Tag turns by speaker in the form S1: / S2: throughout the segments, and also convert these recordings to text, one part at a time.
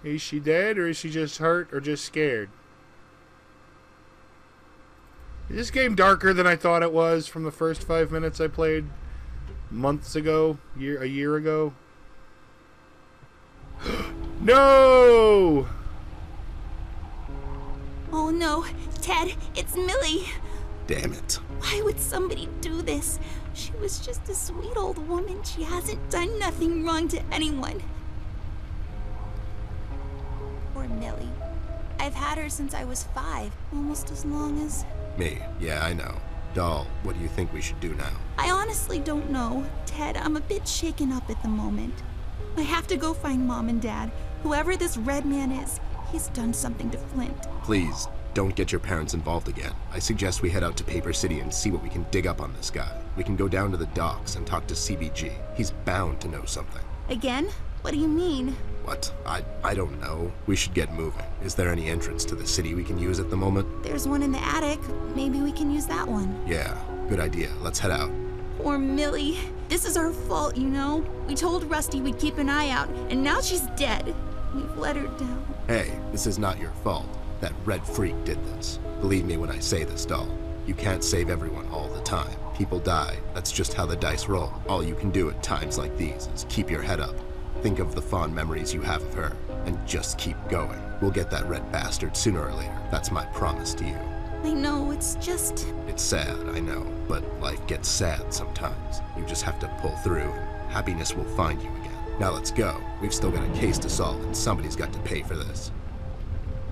S1: Is she dead, or is she just hurt, or just scared? Is this game darker than I thought it was from the first 5 minutes I played months ago? A year ago? No!
S2: Oh no, Ted, it's Millie.
S3: Damn it.
S2: Why would somebody do this? She was just a sweet old woman. She hasn't done nothing wrong to anyone. Poor Millie. I've had her since I was 5, almost as long as...
S3: Me, yeah, I know. Doll, what do you think we should do now?
S2: I honestly don't know. Ted, I'm a bit shaken up at the moment. I have to go find Mom and Dad. Whoever this red man is, he's done something to Flint.
S3: Please, don't get your parents involved again. I suggest we head out to Paper City and see what we can dig up on this guy. We can go down to the docks and talk to CBG. He's bound to know something.
S2: Again? What do you mean?
S3: What? I don't know. We should get moving. Is there any entrance to the city we can use at the moment?
S2: There's one in the attic. Maybe we can use that one.
S3: Yeah, good idea. Let's head out.
S2: Poor Millie. This is our fault, you know? We told Rusty we'd keep an eye out, and now she's dead. We've let her down.
S3: Hey, this is not your fault. That red freak did this. Believe me when I say this, doll. You can't save everyone all the time. People die. That's just how the dice roll. All you can do at times like these is keep your head up. Think of the fond memories you have of her, and just keep going. We'll get that red bastard sooner or later. That's my promise to you.
S2: I know, it's just...
S3: It's sad, I know, but life gets sad sometimes. You just have to pull through, and happiness will find you again. Now let's go. We've still got a case to solve, and somebody's got to pay for this.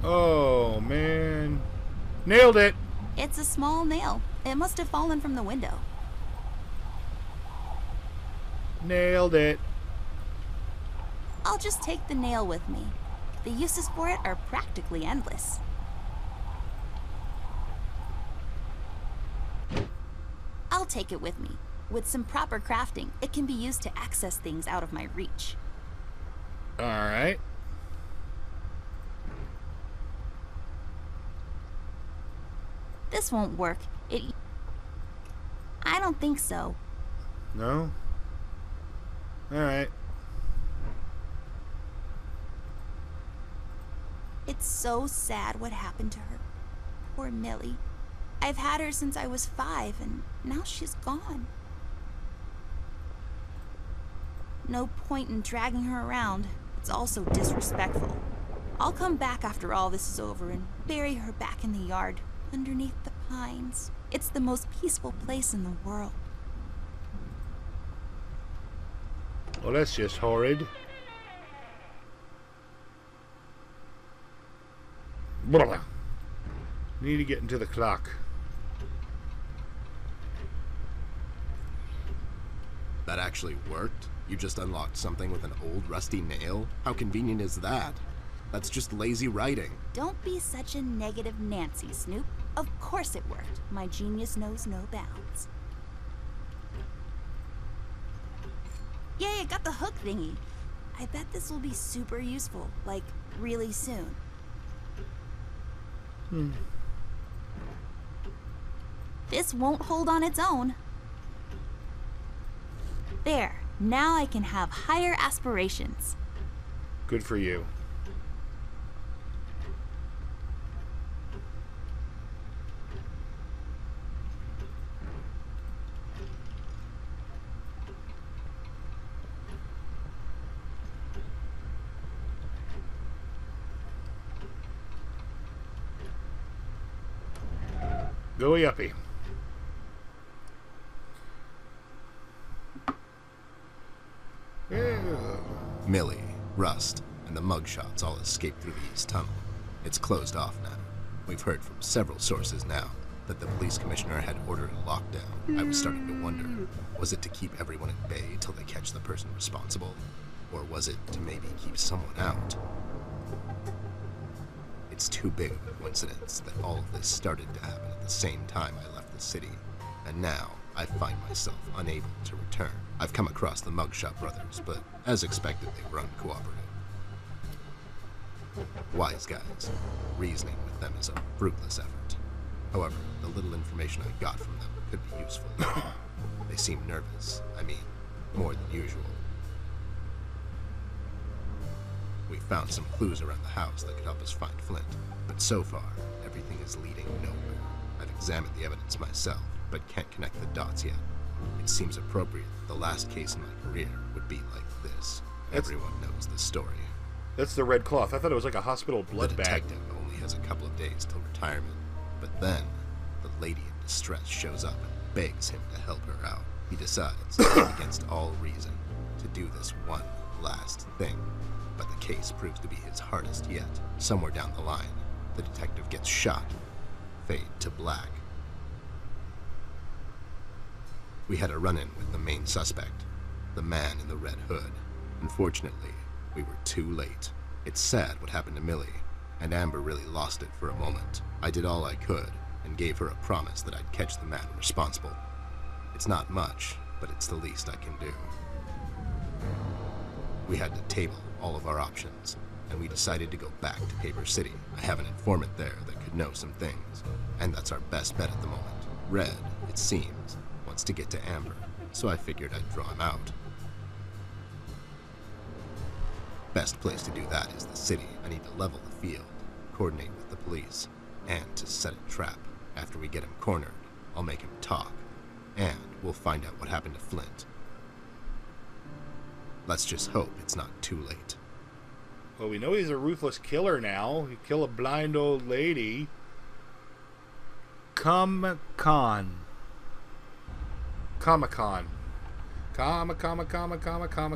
S1: Oh, man. Nailed it.
S2: It's a small nail. It must have fallen from the window.
S1: Nailed it.
S2: I'll just take the nail with me. The uses for it are practically endless. I'll take it with me. With some proper crafting, it can be used to access things out of my reach.
S1: Alright.
S2: This won't work. I don't think so.
S1: No? Alright.
S2: It's so sad what happened to her. Poor Millie. I've had her since I was 5, and now she's gone. No point in dragging her around. It's also disrespectful. I'll come back after all this is over and bury her back in the yard, underneath the pines. It's the most peaceful place in the world.
S1: Well, that's just horrid. Blah. Need to get into the clock.
S3: That actually worked? You just unlocked something with an old rusty nail? How convenient is that? That's just lazy writing.
S2: Don't be such a negative Nancy, Snoop. Of course it worked. My genius knows no bounds. Yay, I got the hook thingy. I bet this will be super useful, like, really soon. This won't hold on its own. There, now I can have higher aspirations.
S1: Good for you. Go yuppie. Yeah.
S3: Millie, Rust, and the mugshots all escaped through the east tunnel. It's closed off now. We've heard from several sources now that the police commissioner had ordered a lockdown. I was starting to wonder, was it to keep everyone at bay till they catch the person responsible? Or was it to maybe keep someone out? It's too big of a coincidence that all of this started to happen at the same time I left the city, and now I find myself unable to return. I've come across the Mugshot brothers, but as expected, they were uncooperative. Wise guys. Reasoning with them is a fruitless effort. However, the little information I got from them could be useful. They seemed nervous. I mean, more than usual. We found some clues around the house that could help us find Flint, but so far, everything is leading nowhere. I've examined the evidence myself, but can't connect the dots yet. It seems appropriate that the last case in my career would be like this. Everyone knows the story.
S1: That's the red cloth. I thought it was like a hospital blood
S3: The
S1: bag.
S3: detective only has a couple of days till retirement, but then the lady in distress shows up and begs him to help her out. He decides, against all reason, to do this one last thing, but the case proves to be his hardest yet. Somewhere down the line, the detective gets shot. Fade to black. We had a run-in with the main suspect, the man in the red hood. Unfortunately, we were too late. It's sad what happened to Millie, and Amber really lost it for a moment. I did all I could, and gave her a promise that I'd catch the man responsible. It's not much, but it's the least I can do. We had to table all of our options, and we decided to go back to Paper City. I have an informant there that could know some things, and that's our best bet at the moment. Red, it seems, wants to get to Amber, so I figured I'd draw him out. Best place to do that is the city. I need to level the field, coordinate with the police, and to set a trap. After we get him cornered, I'll make him talk, and we'll find out what happened to Flint. Let's just hope it's not too late.
S1: Well, we know he's a ruthless killer now. He killed a blind old lady. Comic-Con. Comic-Con.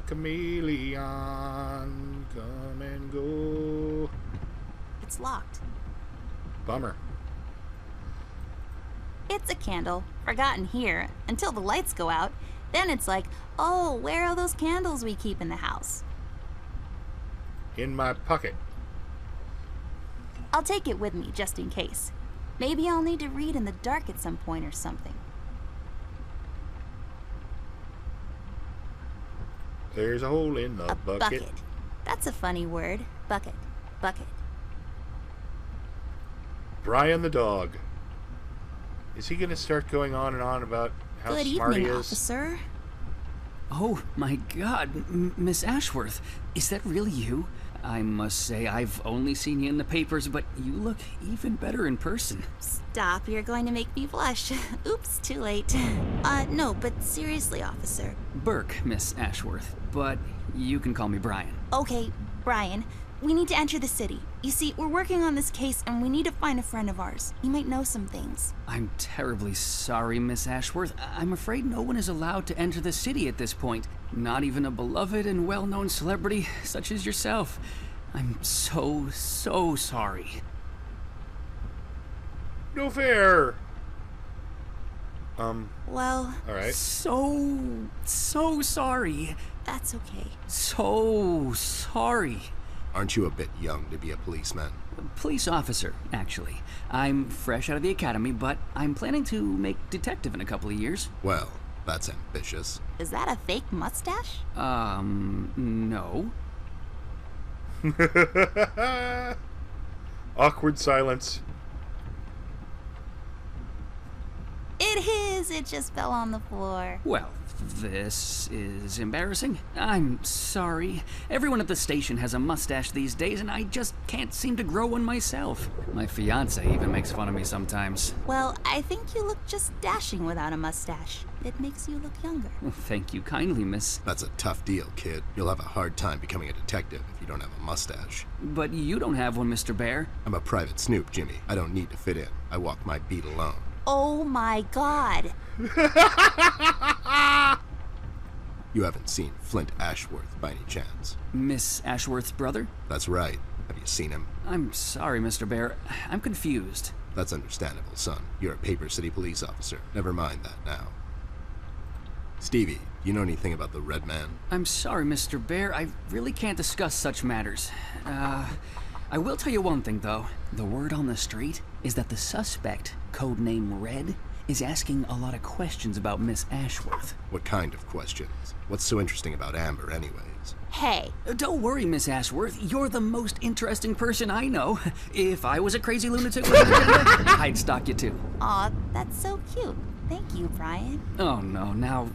S1: Chameleon. Come and go.
S2: It's locked.
S1: Bummer.
S2: It's a candle, forgotten here, until the lights go out. Then it's like, oh, where are those candles we keep in the house?
S1: In my pocket.
S2: I'll take it with me, just in case. Maybe I'll need to read in the dark at some point or something.
S1: There's a hole in the
S2: A
S1: bucket.
S2: bucket. That's a funny word. Bucket. Bucket.
S1: Brian the dog. Is he going to start going on and on about how
S2: Good
S1: smart
S2: evening,
S1: he is?
S2: officer.
S4: Oh, my God, Miss Ashworth, is that really you? I must say, I've only seen you in the papers, but you look even better in person.
S2: Stop, you're going to make me blush. Oops, too late. No, but seriously, officer.
S4: Burke, Miss Ashworth, but you can call me Brian.
S2: Okay, Brian, we need to enter the city. You see, we're working on this case and we need to find a friend of ours. He might know some things.
S4: I'm terribly sorry, Miss Ashworth. I'm afraid no one is allowed to enter the city at this point. Not even a beloved and well-known celebrity such as yourself. I'm so sorry.
S1: No fair.
S2: Well,
S1: All right.
S4: So sorry.
S2: that's okay.
S4: So sorry.
S3: Aren't you a bit young to be a policeman?
S4: Police officer, actually. I'm fresh out of the academy, but I'm planning to make detective in a couple of years.
S3: Well, that's ambitious.
S2: Is that a fake mustache?
S4: No.
S1: Awkward silence.
S2: It is! It just fell on the floor.
S4: Well, this is embarrassing. I'm sorry. Everyone at the station has a mustache these days, and I just can't seem to grow one myself. My fiance even makes fun of me sometimes.
S2: Well, I think you look just dashing without a mustache. It makes you look younger.
S4: Well, thank you kindly, miss.
S3: That's a tough deal, kid. You'll have a hard time becoming a detective if you don't have a mustache.
S4: But you don't have one, Mr. Bear.
S3: I'm a private snoop, Jimmy. I don't need to fit in. I walk my beat alone.
S2: Oh my god.
S3: You haven't seen Flint Ashworth by any chance?
S4: Miss Ashworth's brother?
S3: That's right. Have you seen him?
S4: I'm sorry, Mr. Bear. I'm confused.
S3: That's understandable, son. You're a Paper City police officer. Never mind that now. Stevie, do you know anything about the Red Man?
S4: I'm sorry, Mr. Bear. I really can't discuss such matters. I will tell you one thing, though. The word on the street is that the suspect, codename Red, is asking a lot of questions about Miss Ashworth.
S3: What kind of questions? What's so interesting about Amber, anyways?
S2: Hey.
S4: Don't worry, Miss Ashworth. You're the most interesting person I know. If I was a crazy lunatic with an agenda, I'd stalk you too.
S2: Aw, that's so cute. Thank you, Brian.
S4: Oh no, now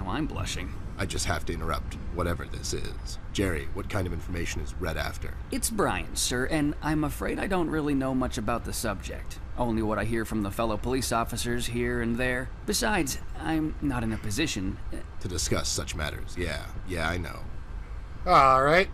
S4: I'm blushing.
S3: I just have to interrupt whatever this is. Jerry, what kind of information is Red after?
S4: It's Brian, sir, and I'm afraid I don't really know much about the subject. Only what I hear from the fellow police officers here and there. Besides, I'm not in a position...
S3: To discuss such matters, yeah, I know.
S1: All right.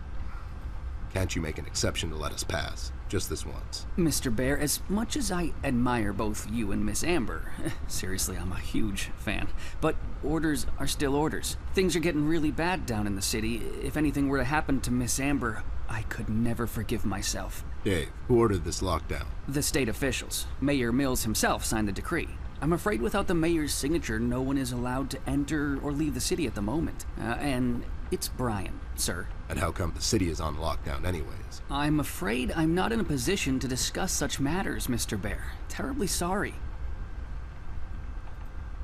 S3: Can't you make an exception to let us pass? Just this once.
S4: Mr. Bear, as much as I admire both you and Miss Amber, seriously, I'm a huge fan, but orders are still orders. Things are getting really bad down in the city. If anything were to happen to Miss Amber, I could never forgive myself.
S3: Dave, who ordered this lockdown?
S4: The state officials. Mayor Mills himself signed the decree. I'm afraid without the mayor's signature, no one is allowed to enter or leave the city at the moment. And it's Brian, sir.
S3: And how come the city is on lockdown anyways?
S4: I'm afraid I'm not in a position to discuss such matters, Mr. Bear. Terribly sorry.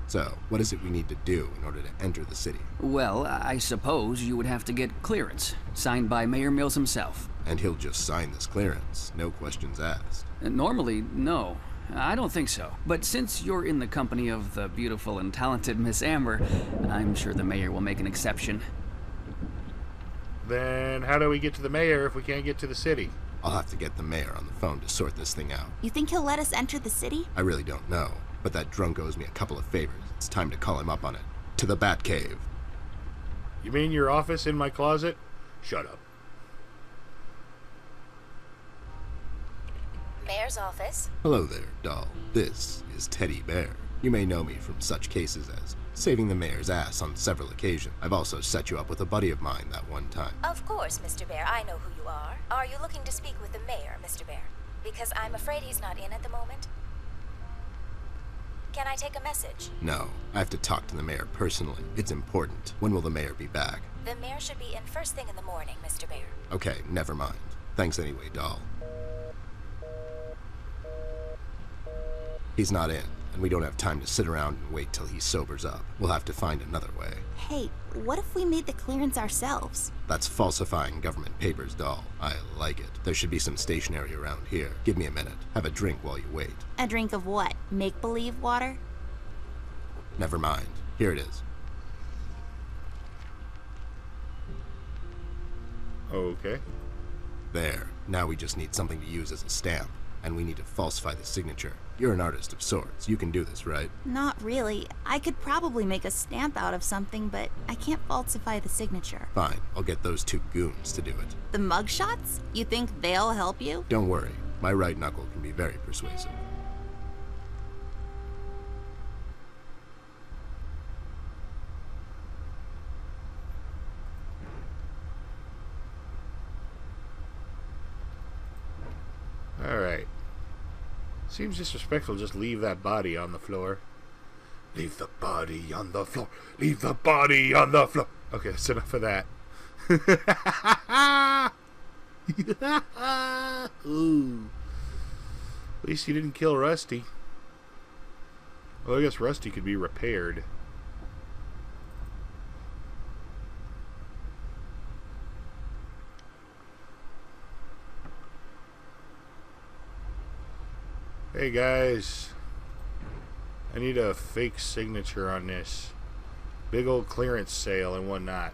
S3: So, what is it we need to do in order to enter the city?
S4: Well, I suppose you would have to get clearance, signed by Mayor Mills himself.
S3: And he'll just sign this clearance, no questions asked.
S4: Normally, no. I don't think so. But since you're in the company of the beautiful and talented Miss Amber, I'm sure the mayor will make an exception.
S1: Then how do we get to the mayor if we can't get to the city?
S3: I'll have to get the mayor on the phone to sort this thing out.
S2: You think he'll let us enter the city?
S3: I really don't know, but that drunk owes me a couple of favors. It's time to call him up on it. To the Batcave.
S1: You mean your office in my closet? Shut up.
S5: Mayor's office.
S3: Hello there, doll. This is Teddy Bear. You may know me from such cases as saving the mayor's ass on several occasions. I've also set you up with a buddy of mine that one time.
S5: Of course, Mr. Bear, I know who you are. Are you looking to speak with the mayor, Mr. Bear? Because I'm afraid he's not in at the moment. Can I take a message?
S3: No, I have to talk to the mayor personally. It's important. When will the mayor be back?
S5: The mayor should be in first thing in the morning, Mr. Bear.
S3: Okay, never mind. Thanks anyway, doll. He's not in, and we don't have time to sit around and wait till he sobers up. We'll have to find another way.
S2: Hey, what if we made the clearance ourselves?
S3: That's falsifying government papers, doll. I like it. There should be some stationery around here. Give me a minute. Have a drink while you wait.
S2: A drink of what? Make-believe water?
S3: Never mind. Here it is.
S1: Okay.
S3: There. Now we just need something to use as a stamp. And we need to falsify the signature. You're an artist of sorts. You can do this, right?
S2: Not really. I could probably make a stamp out of something, but I can't falsify the signature.
S3: Fine. I'll get those two goons to do it.
S2: The mugshots? You think they'll help you?
S3: Don't worry. My right knuckle can be very persuasive.
S1: Alright. Seems disrespectful to just leave that body on the floor. Leave the body on the floor. Leave the body on the floor. Okay, that's enough of that. Ooh. At least you didn't kill Rusty. Well, I guess Rusty could be repaired. Hey guys, I need a fake signature on this. Big old clearance sale and whatnot.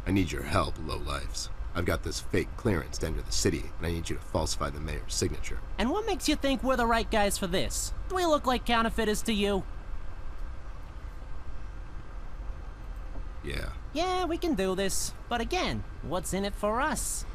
S3: I need your help, lowlifes. I've got this fake clearance to enter the city, and I need you to falsify the mayor's signature.
S6: And what makes you think we're the right guys for this? Do we look like counterfeiters to you?
S3: Yeah.
S6: Yeah, we can do this. But again, what's in it for us?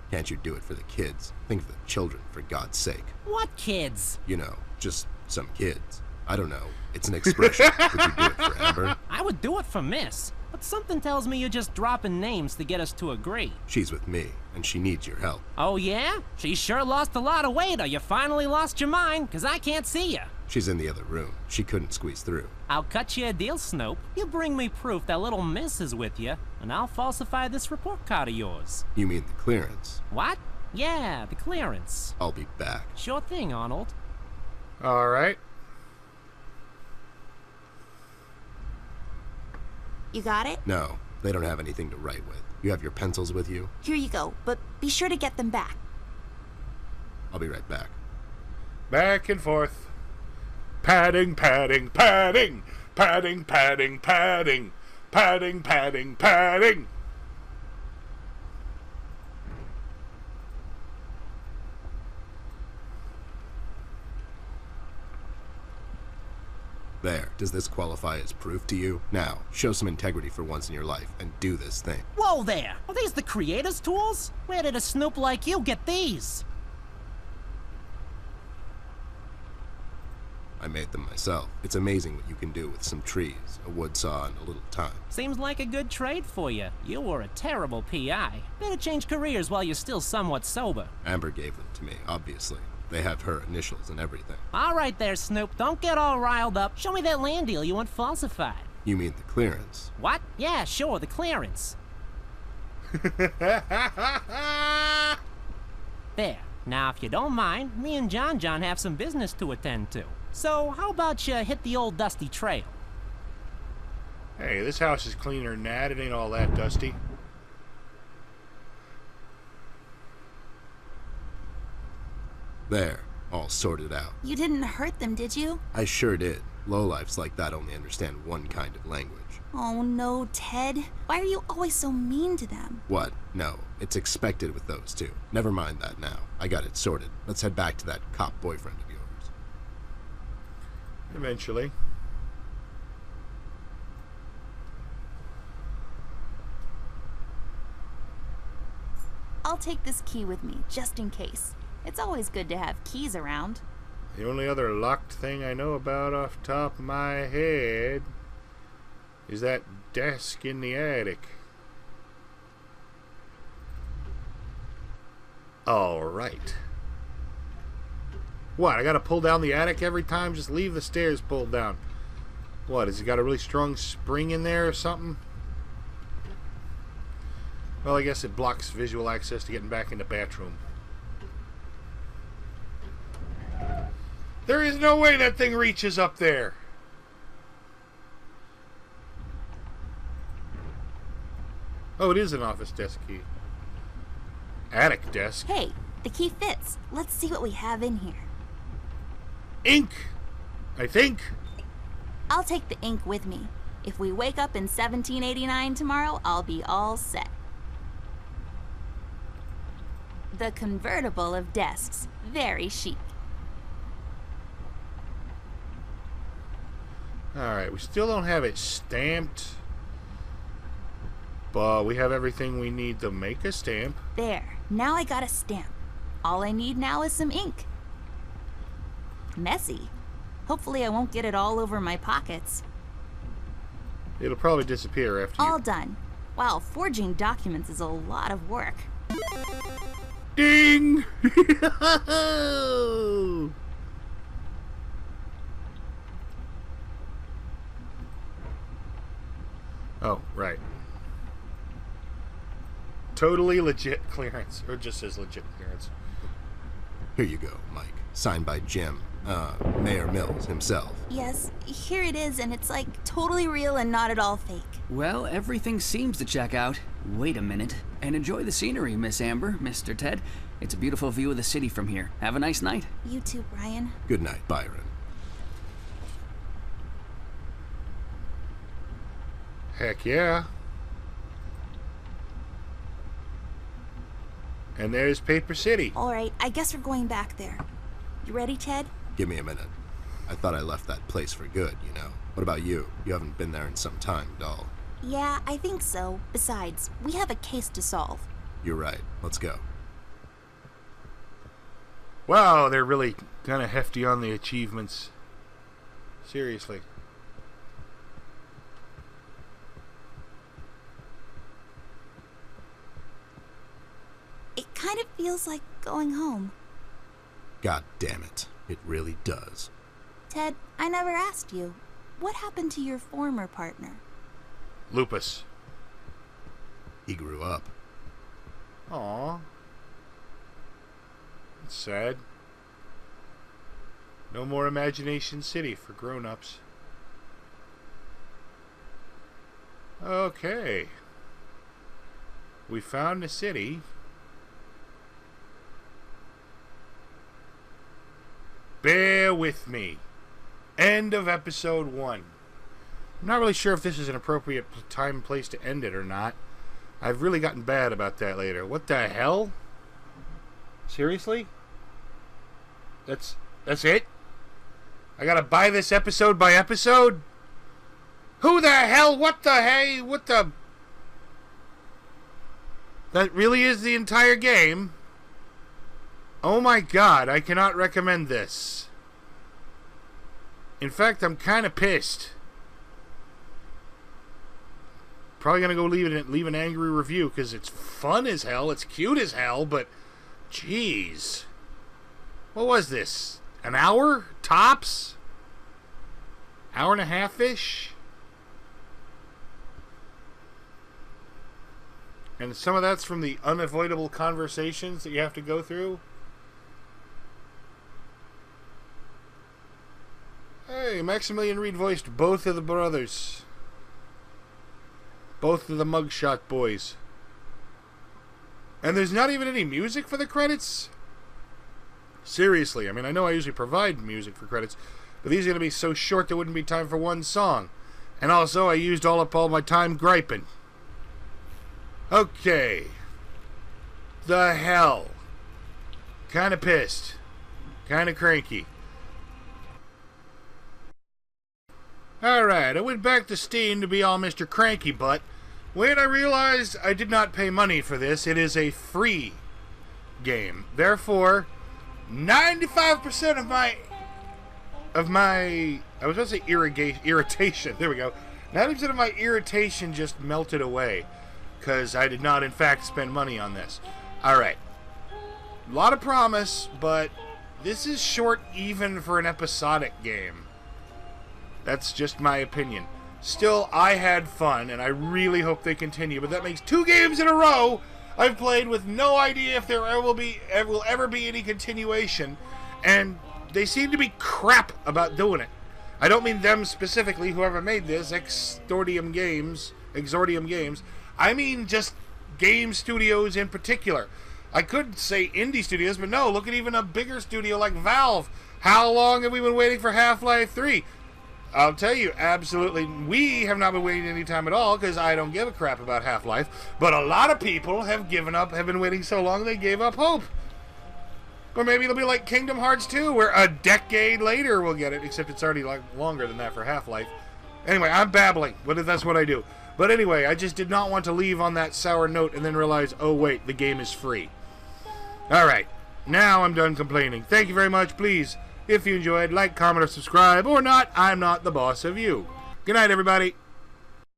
S3: Can't you do it for the kids? Think of the children, for God's sake.
S6: What kids?
S3: You know, just some kids. I don't know. It's an expression. Would you do it for Amber?
S6: I would do it for Miss. But something tells me you're just dropping names to get us to agree.
S3: She's with me, and she needs your help.
S6: Oh yeah? She sure lost a lot of weight, or you finally lost your mind, 'cause I can't see you.
S3: She's in the other room. She couldn't squeeze through.
S6: I'll cut you a deal, Snoop. You bring me proof that little Miss is with you, and I'll falsify this report card of yours.
S3: You mean the clearance?
S6: What? Yeah, the clearance.
S3: I'll be back.
S6: Sure thing, Arnold.
S1: Alright.
S2: You got it?
S3: No, they don't have anything to write with. You have your pencils with you?
S2: Here you go, but be sure to get them back.
S3: I'll be right back.
S1: Back and forth. Padding, padding, padding. Padding, padding, padding. Padding, padding, padding.
S3: There. Does this qualify as proof to you? Now, show some integrity for once in your life and do this thing.
S6: Whoa there! Are these the creator's tools? Where did a snoop like you get these?
S3: I made them myself. It's amazing what you can do with some trees, a wood saw, and a little time.
S6: Seems like a good trade for you. You were a terrible PI. Better change careers while you're still somewhat sober.
S3: Amber gave them to me, obviously. They have her initials and everything.
S6: All right there, Snoop. Don't get all riled up. Show me that land deal you want falsified.
S3: You mean the clearance?
S6: What? Yeah, sure, the clearance. There. Now, if you don't mind, me and John have some business to attend to. So, how about you hit the old dusty trail?
S1: Hey, this house is cleaner than that. It ain't all that dusty.
S3: There. All sorted out.
S2: You didn't hurt them, did you?
S3: I sure did. Lowlifes like that only understand one kind of language.
S2: Oh no, Ted. Why are you always so mean to them?
S3: What? No. It's expected with those two. Never mind that now. I got it sorted. Let's head back to that cop boyfriend of yours.
S1: Eventually.
S2: I'll take this key with me, just in case. It's always good to have keys around.
S1: The only other locked thing I know about off the top of my head is that desk in the attic. Alright. What, I gotta pull down the attic every time? Just leave the stairs pulled down. What, has it got a really strong spring in there or something? Well, I guess it blocks visual access to getting back in the bathroom. There is no way that thing reaches up there. Oh, it is an office desk key. Attic desk.
S2: Hey, the key fits. Let's see what we have in here.
S1: Ink! I think.
S2: I'll take the ink with me. If we wake up in 1789 tomorrow, I'll be all set. The convertible of desks. Very chic.
S1: Alright, we still don't have it stamped. But we have everything we need to make a stamp.
S2: There. Now I got a stamp. All I need now is some ink. Messy. Hopefully I won't get it all over my pockets.
S1: It'll probably disappear after you...
S2: All done. Wow, forging documents is a lot of work.
S1: Ding! Oh, right. Totally legit clearance. Or just says legit clearance.
S3: Here you go, Mike. Signed by Jim, Mayor Mills himself.
S2: Yes, here it is, and it's like totally real and not at all fake.
S4: Well, everything seems to check out. Wait a minute. And enjoy the scenery, Miss Amber, Mr. Ted. It's a beautiful view of the city from here. Have a nice night.
S2: You too, Brian.
S3: Good night, Byron.
S1: Heck yeah. And there's Paper City.
S2: Alright, I guess we're going back there. You ready, Ted?
S3: Give me a minute. I thought I left that place for good, you know. What about you? You haven't been there in some time, doll.
S2: Yeah, I think so. Besides, we have a case to solve.
S3: You're right. Let's go.
S1: Wow, they're really kind of hefty on the achievements. Seriously.
S2: It kind of feels like going home.
S3: God damn it. It really does.
S2: Ted, I never asked you. What happened to your former partner?
S1: Lupus.
S3: He grew up.
S1: Aww. It's sad. No more Imagination City for grown-ups. Okay. We found the city. Bear with me. End of episode 1. I'm not really sure if this is an appropriate time and place to end it or not. I've really gotten bad about that later. What the hell? Seriously? That's it? I gotta buy this episode by episode? Who the hell? What the hey? What the... That really is the entire game? Oh my god, I cannot recommend this. In fact, I'm kind of pissed. Probably gonna go leave an angry review because it's fun as hell, it's cute as hell, but jeez. What was this? An hour? Tops? Hour and a half-ish? And some of that's from the unavoidable conversations that you have to go through. Hey, Maximilian Reed voiced both of the brothers. Both of the mugshot boys. And there's not even any music for the credits? Seriously, I mean, I know I usually provide music for credits, but these are going to be so short there wouldn't be time for one song. And also, I used all my time griping. Okay. The hell. Kinda pissed. Kinda cranky. Alright, I went back to Steam to be all Mr. Cranky Butt when I realized I did not pay money for this. It is a free game. Therefore, 95% of my I was about to say irritation. There we go. 90% of my irritation just melted away because I did not, in fact, spend money on this. Alright. A lot of promise, but this is short even for an episodic game. That's just my opinion. Still, I had fun, and I really hope they continue, but that makes 2 games in a row I've played with no idea if there will ever be any continuation, and they seem to be crap about doing it. I don't mean them specifically, whoever made this, Exordium Games. I mean just game studios in particular. I could say indie studios, but no, look at even a bigger studio like Valve. How long have we been waiting for Half-Life 3? I'll tell you, absolutely, we have not been waiting any time at all, because I don't give a crap about Half-Life, but a lot of people have given up, have been waiting so long they gave up hope. Or maybe it'll be like Kingdom Hearts 2, where a decade later we'll get it, except it's already like longer than that for Half-Life. Anyway, I'm babbling, but that's what I do. But anyway, I just did not want to leave on that sour note and then realize, oh wait, the game is free. Alright, now I'm done complaining. Thank you very much, please. If you enjoyed, like, comment, or subscribe, or not, I'm not the boss of you. Good night, everybody.